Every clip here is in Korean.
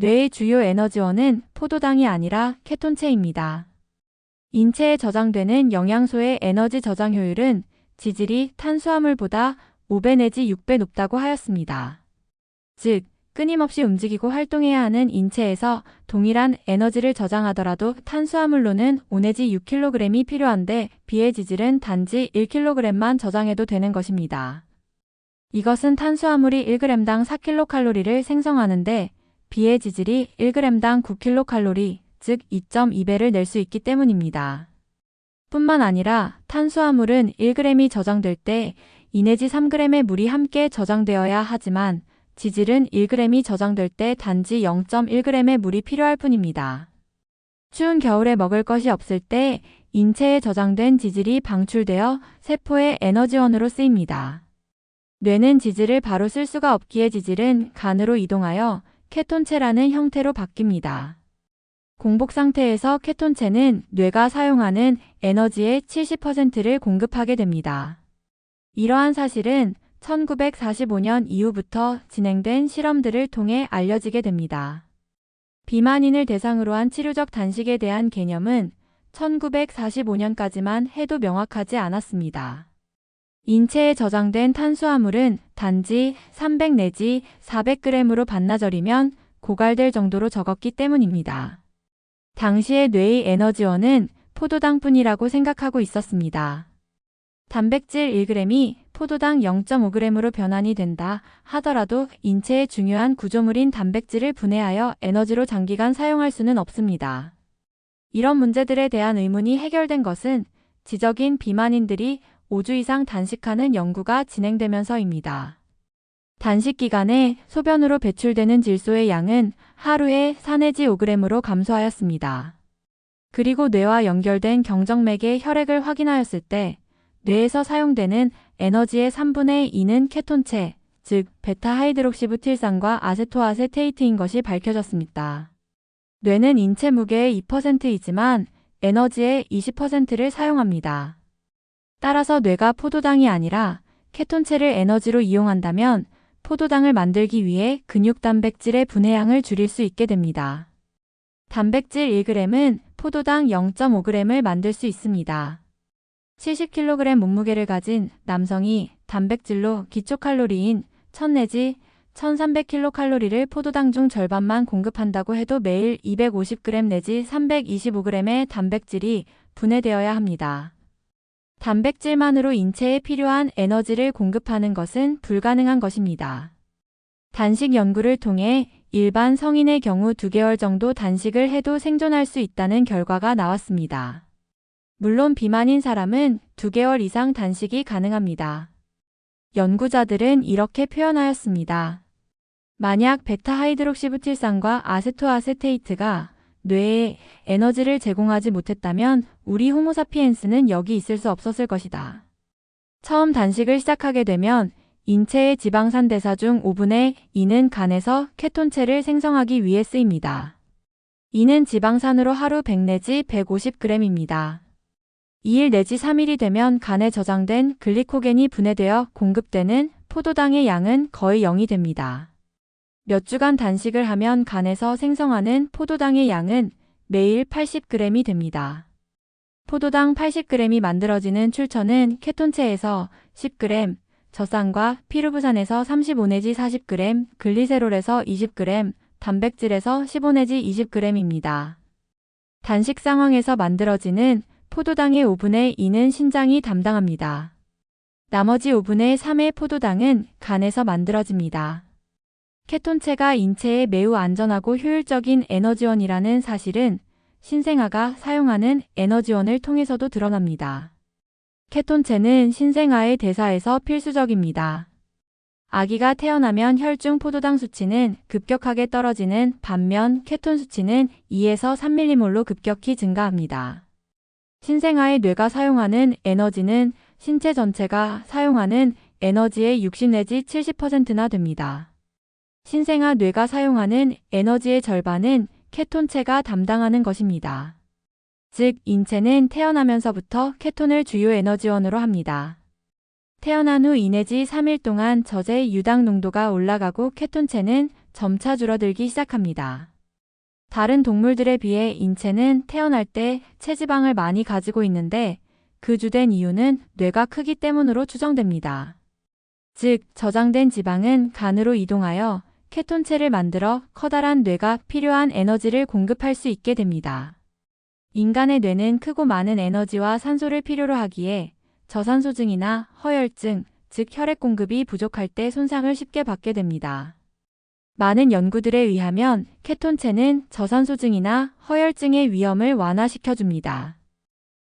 뇌의 주요 에너지원은 포도당이 아니라 케톤체입니다. 인체에 저장되는 영양소의 에너지 저장 효율은 지질이 탄수화물보다 5배 내지 6배 높다고 하였습니다. 즉, 끊임없이 움직이고 활동해야 하는 인체에서 동일한 에너지를 저장하더라도 탄수화물로는 5 내지 6kg이 필요한데 비의 지질은 단지 1kg만 저장해도 되는 것입니다. 이것은 탄수화물이 1g당 4kcal를 생성하는데 비의 지질이 1g당 9kcal, 즉 2.2배를 낼 수 있기 때문입니다. 뿐만 아니라 탄수화물은 1g이 저장될 때 2 내지 3g의 물이 함께 저장되어야 하지만 지질은 1g이 저장될 때 단지 0.1g의 물이 필요할 뿐입니다. 추운 겨울에 먹을 것이 없을 때 인체에 저장된 지질이 방출되어 세포의 에너지원으로 쓰입니다. 뇌는 지질을 바로 쓸 수가 없기에 지질은 간으로 이동하여 케톤체라는 형태로 바뀝니다. 공복 상태에서 케톤체는 뇌가 사용하는 에너지의 70%를 공급하게 됩니다. 이러한 사실은 1945년 이후부터 진행된 실험들을 통해 알려지게 됩니다. 비만인을 대상으로 한 치료적 단식에 대한 개념은 1945년까지만 해도 명확하지 않았습니다. 인체에 저장된 탄수화물은 단지 300 내지 400g으로 반나절이면 고갈될 정도로 적었기 때문입니다. 당시의 뇌의 에너지원은 포도당뿐이라고 생각하고 있었습니다. 단백질 1g이 포도당 0.5g으로 변환이 된다 하더라도 인체의 중요한 구조물인 단백질을 분해하여 에너지로 장기간 사용할 수는 없습니다. 이런 문제들에 대한 의문이 해결된 것은 지적인 비만인들이 5주 이상 단식하는 연구가 진행되면서입니다. 단식 기간에 소변으로 배출되는 질소의 양은 하루에 4 내지 5g으로 감소하였습니다. 그리고 뇌와 연결된 경정맥의 혈액을 확인하였을 때 뇌에서 사용되는 에너지의 3분의 2는 케톤체, 즉 베타하이드록시부틸산과 아세토아세테이트인 것이 밝혀졌습니다. 뇌는 인체 무게의 2%이지만 에너지의 20%를 사용합니다. 따라서 뇌가 포도당이 아니라 케톤체를 에너지로 이용한다면 포도당을 만들기 위해 근육단백질의 분해량을 줄일 수 있게 됩니다. 단백질 1g은 포도당 0.5g을 만들 수 있습니다. 70kg 몸무게를 가진 남성이 단백질로 기초칼로리인 1000 내지 1300kcal를 포도당 중 절반만 공급한다고 해도 매일 250g 내지 325g의 단백질이 분해되어야 합니다. 단백질만으로 인체에 필요한 에너지를 공급하는 것은 불가능한 것입니다. 단식 연구를 통해 일반 성인의 경우 2개월 정도 단식을 해도 생존할 수 있다는 결과가 나왔습니다. 물론 비만인 사람은 2개월 이상 단식이 가능합니다. 연구자들은 이렇게 표현하였습니다. 만약 베타하이드록시부틸산과 아세토아세테이트가 뇌에 에너지를 제공하지 못했다면 우리 호모사피엔스는 여기 있을 수 없었을 것이다. 처음 단식을 시작하게 되면 인체의 지방산 대사 중 5분의 2는 간에서 케톤체를 생성하기 위해 쓰입니다. 이는 지방산으로 하루 100 내지 150g입니다. 2일 내지 3일이 되면 간에 저장된 글리코겐이 분해되어 공급되는 포도당의 양은 거의 0이 됩니다. 몇 주간 단식을 하면 간에서 생성하는 포도당의 양은 매일 80g이 됩니다. 포도당 80g이 만들어지는 출처는 케톤체에서 10g, 젖산과 피루부산에서 35 내지 40g, 글리세롤에서 20g, 단백질에서 15 내지 20g입니다. 단식 상황에서 만들어지는 포도당의 5분의 2는 신장이 담당합니다. 나머지 5분의 3의 포도당은 간에서 만들어집니다. 케톤체가 인체에 매우 안전하고 효율적인 에너지원이라는 사실은 신생아가 사용하는 에너지원을 통해서도 드러납니다. 케톤체는 신생아의 대사에서 필수적입니다. 아기가 태어나면 혈중 포도당 수치는 급격하게 떨어지는 반면 케톤 수치는 2에서 3mm몰로 급격히 증가합니다. 신생아의 뇌가 사용하는 에너지는 신체 전체가 사용하는 에너지의 60 내지 70%나 됩니다. 신생아 뇌가 사용하는 에너지의 절반은 케톤체가 담당하는 것입니다. 즉, 인체는 태어나면서부터 케톤을 주요 에너지원으로 합니다. 태어난 후 2 내지 3일 동안 젖의 유당 농도가 올라가고 케톤체는 점차 줄어들기 시작합니다. 다른 동물들에 비해 인체는 태어날 때 체지방을 많이 가지고 있는데 그 주된 이유는 뇌가 크기 때문으로 추정됩니다. 즉, 저장된 지방은 간으로 이동하여 케톤체를 만들어 커다란 뇌가 필요한 에너지를 공급할 수 있게 됩니다. 인간의 뇌는 크고 많은 에너지와 산소를 필요로 하기에 저산소증이나 허혈증, 즉 혈액 공급이 부족할 때 손상을 쉽게 받게 됩니다. 많은 연구들에 의하면 케톤체는 저산소증이나 허혈증의 위험을 완화시켜줍니다.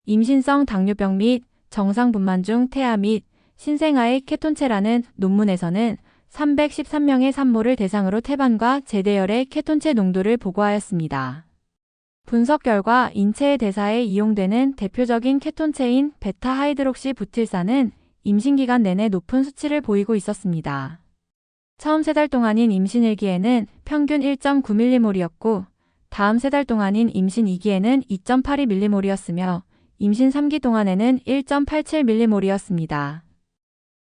임신성 당뇨병 및 정상분만 중 태아 및 신생아의 케톤체라는 논문에서는 313명의 산모를 대상으로 태반과 제대열의 케톤체 농도를 보고하였습니다. 분석 결과 인체의 대사에 이용되는 대표적인 케톤체인 베타하이드록시 부틸산은 임신기간 내내 높은 수치를 보이고 있었습니다. 처음 3달 동안인 임신 1기에는 평균 1.9mm몰이었고 다음 3달 동안인 임신 2기에는 2.82mm몰이었으며 임신 3기 동안에는 1.87mm몰이었습니다.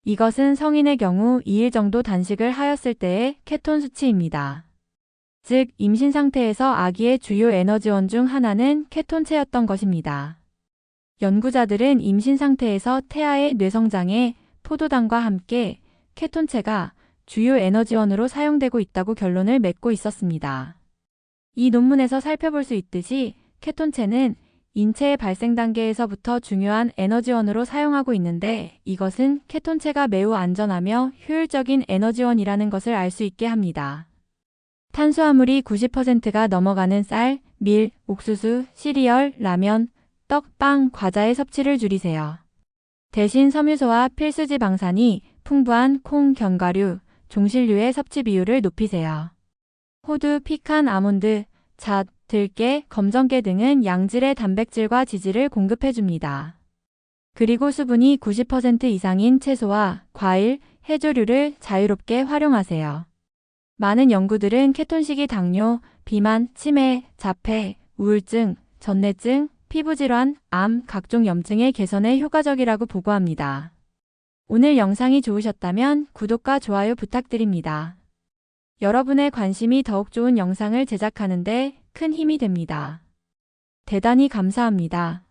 이것은 성인의 경우 2일 정도 단식을 하였을 때의 케톤 수치입니다. 즉, 임신 상태에서 아기의 주요 에너지원 중 하나는 케톤체였던 것입니다. 연구자들은 임신 상태에서 태아의 뇌성장에 포도당과 함께 케톤체가 주요 에너지원으로 사용되고 있다고 결론을 맺고 있었습니다. 이 논문에서 살펴볼 수 있듯이 케톤체는 인체의 발생 단계에서부터 중요한 에너지원으로 사용하고 있는데 이것은 케톤체가 매우 안전하며 효율적인 에너지원이라는 것을 알 수 있게 합니다. 탄수화물이 90%가 넘어가는 쌀, 밀, 옥수수, 시리얼, 라면, 떡, 빵, 과자의 섭취를 줄이세요. 대신 섬유소와 필수지방산이 풍부한 콩, 견과류, 종실류의 섭취 비율을 높이세요. 호두, 피칸, 아몬드, 잣, 들깨, 검정깨 등은 양질의 단백질과 지질을 공급해줍니다. 그리고 수분이 90% 이상인 채소와 과일, 해조류를 자유롭게 활용하세요. 많은 연구들은 케톤식이 당뇨, 비만, 치매, 자폐, 우울증, 전뇌증, 피부질환, 암, 각종 염증의 개선에 효과적이라고 보고합니다. 오늘 영상이 좋으셨다면 구독과 좋아요 부탁드립니다. 여러분의 관심이 더욱 좋은 영상을 제작하는 데 큰 힘이 됩니다. 대단히 감사합니다.